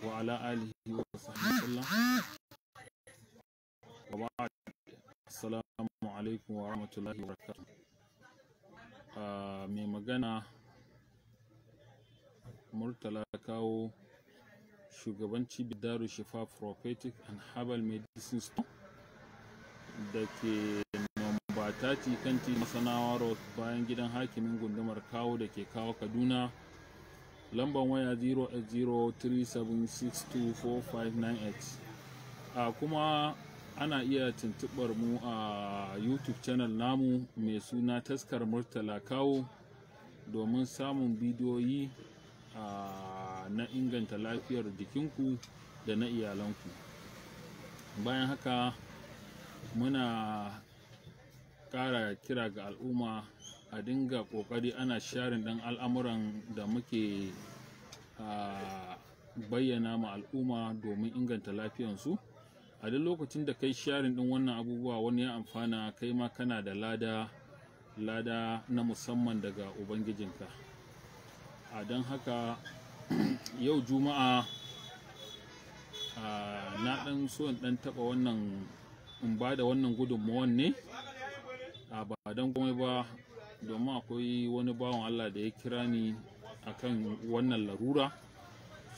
wa ala alihi wa sahbihi wa ba'd. Assalamu alaikum wa rahmatullahi wa barakatuh. Mai magana Murtala Kawo, shugaban cibiyar Daru Shifa Prophetic and Herbal Medicine Store da ke Nomba 30 kanti Masanawa Road bayan gidan hakimin gundumar Kawo da ke Kawo Kaduna. Lamban waya 08037624598. Kuma ana iya tuntubar mu a YouTube channel namu mai suna Taskar Murtala Kawo domin samun bidiyoyi na inganta lafiyar jikinku da na iyalanku. Bayan haka muna ƙara kira ga al'umma a dinga ƙoƙari ana sharing ɗan al'amuran da muke bayyana ma al'umma domin inganta lafiyarsu. A duk lokacin da kai sharing ɗin wannan abubuwa wani ya amfana, kai ma kana da lada na musamman daga ubangijinka. Don haka yau Juma'a na ɗan so in ɗan taɓa wannan, in ba da wannan gudunmawan ne ba don komai ba, domin akwai wani bawan Allah da ya kira ni akan wannan larura.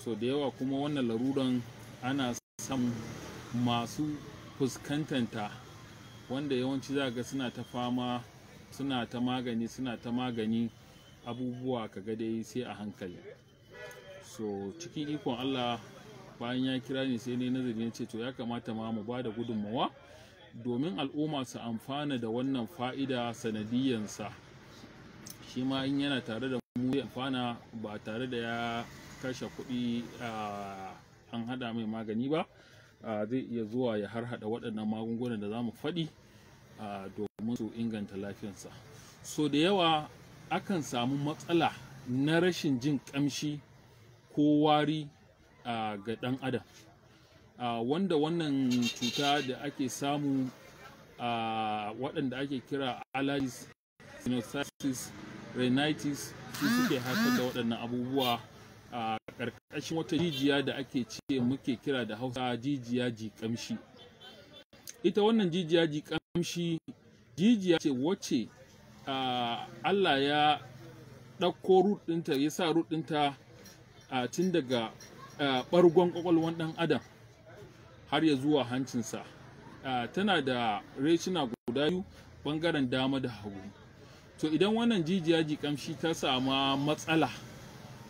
So da yawa kuma wannan laruran ana son masu fuskantanta, wanda yawanci za ga suna ta fama, suna ta magani abubuwa kaga dai sai a hankali. So cikin ikon Allah, bayan ya kira ni sai ne nazari ya ce to ya kamata ma mu ba da gudunmawa domin al'umma su amfana da wannan fa'ida sanadiyansa. Shi ma in yana tare da mu ya amfana ba tare da ya kashe kuɗi an hada mai magani ba. Zai iya zuwa ya harhaɗa waɗannan magungunan da za mu faɗi domin su inganta lafiyarsa. So da yawa akan samu matsala na rashin jin ƙamshi ko wari ga ɗan adam, wanda wannan cuta da ake samu waɗanda ake kira allergies, sinusitis, rhinitis, su suke haifar da waɗannan abubuwa a ƙarƙashin wata jijiya da muke kira da Hausa jijiya jiƙamshi. Ita wannan jijiya jiƙamshi jijiya ce wacce Allah ya ɗauko root ɗinta, ya sa root ɗinta tun daga ɓargon ƙwaƙwalwan ɗan adam har ya zuwa hancinsa. Tana da reshina guda biyu, ɓangaren dama da hagu. To idan wannan jijiya jiƙamshi ta sama matsala,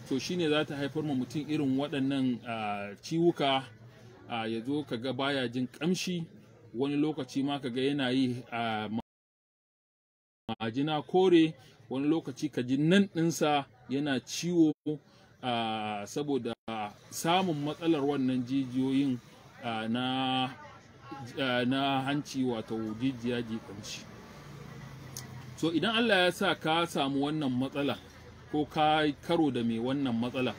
to shine za ta haifar ma mutum irin waɗannan ciwuka. Ya zo kaga baya jin ƙamshi, wani lokaci ma kaga yana yi majina kore, wani lokaci ka ji nan ɗinsa yana ciwo saboda samun matsalar wannan jijiyoyin na hanci, wato jijiya jiƙamshi. So idan Allah ya sa ka samu wannan matsala ko ka karo da mai wannan matsala,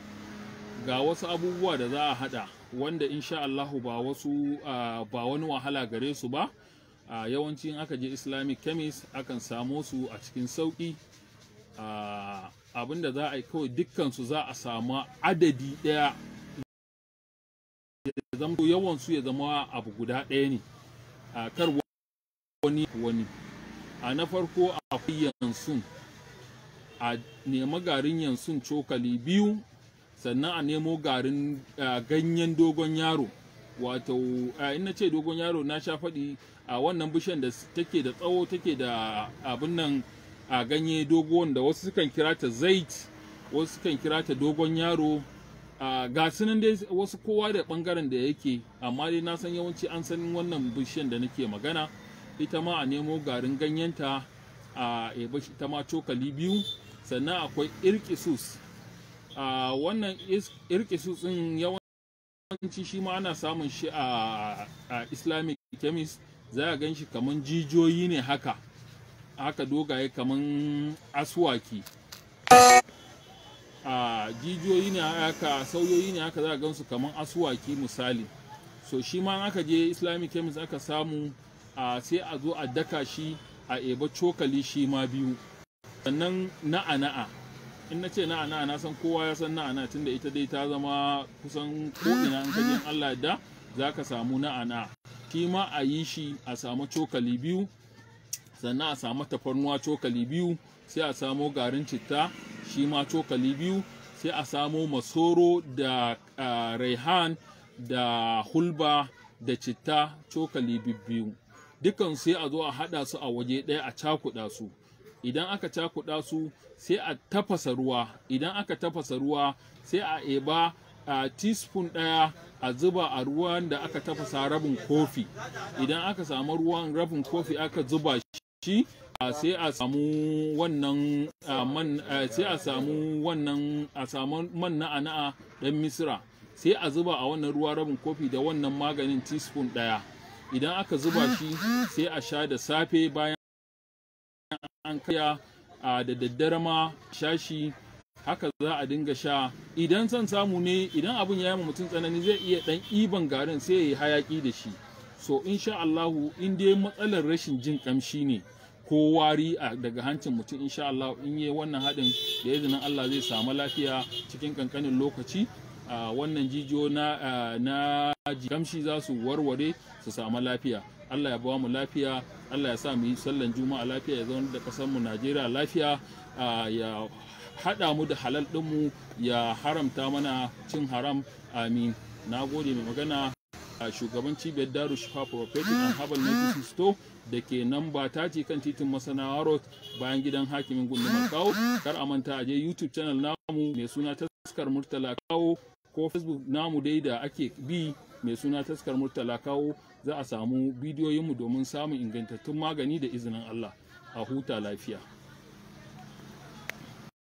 ga wasu abubuwa da za a haɗa wanda insha Allahu ba wani wahala gare su ba. Yawanci in aka je Islamic chemist akan samo su a cikin sauƙi. Abinda za a yi kawai dukkansu za a samu adadi ɗaya, ya zama yawansu ya zama abu guda ɗaya ne, kar wani. Na farko akwai yansun, a nemi garin yansun cokali 2, sannan a nemo garin ganyen dogon yaro. Wato in na ce dogon yaro, na sha faɗi a wannan bishiyan da take da tsawo, take da abin nan a ganye dogo, wanda wasu sukan kira ta zait, wasu sukan kira ta dogon yaro. Ga sunan dai wasu kowa da ɓangaren da yake, amma dai na san yawanci an san wannan bishiyan da nake magana. Ita ma a nemo garin ganyenta ita ma cokali 2. Sannan akwai irkisus. Wannan irkisus ɗin yawanci shi ma ana samun shi a Islamic chemist. Za a gan shi kaman jijiyoyi ne haka dogaye kaman aswaki. Jijiyoyi ne haka, sauyoyi ne haka, za a gan su kaman aswaki misali. So shi ma aka je Islamic chemist aka samu, sai a zo a daka shi a eba cokali shi ma 2. Sannan na'a in na ce na'ana na san kowa ya san na'ana tunda ita dai ta zama kusan ko'ina in ka je Allah da za ka samu na'ana. Shi ma a yi shi a samu cokali biyu, sannan a samu tafarnuwa cokali biyu, sai a samu garin citta shi ma cokali biyu, sai a samu masoro da raihan da hulba da citta cokali biyu. Dukan sai a zo a haɗa su a waje ɗaya a cakuɗa su. Idan aka cakuɗa su sai a tafasa ruwa. Idan aka tafasa ruwa sai a eba teaspoon ɗaya a zuba a ruwan da aka tafasa rabin kofi. Idan aka samu ruwan rabin kofi aka zuba shi, sai a samu wannan man na'ana ɗan misira, sai a zuba a wannan ruwa rabin kofi da wannan maganin teaspoon ɗaya. Idan aka zuba shi sai a sha da safe bayan an kaya, da daddare ma sha shi. Haka za a dinga sha. Idan son samu ne, idan abin ya yi mutum tsanani zai iya ɗan iban garin sai ya yi hayaƙi da shi. So insha Allahu in dai matsalar rashin jin kamshi ne ko wari daga hancin mutum, insha Allah in yi wannan haɗin da izinin Allah zai samu lafiya cikin kankanin lokaci. Wannan jijiyo na kamshi za su warware su samu lafiya. Allah ya ba mu lafiya, Allah ya sa mu yi sallan juma'a lafiya, ya zauna da ƙasar mu Najeriya lafiya, ya haɗa mu da halal ɗinmu, ya haramta mana cin haram. Amin. Na gode. Mai magana shugaban cibiyar Daru Shifa Prophetic and Herbal Medicine Store da ke namba taci kan titin Masanawa Road bayan gidan hakimin gundumar Kawo. Kar a manta a je YouTube channel namu mai suna Taskar Murtala Kawo, ko Facebook namu dai da ake bi mai suna Taskar Murtala Kawo. Za a samu bidiyoyinmu domin samun ingantattun magani da izinin Allah. A huta lafiya.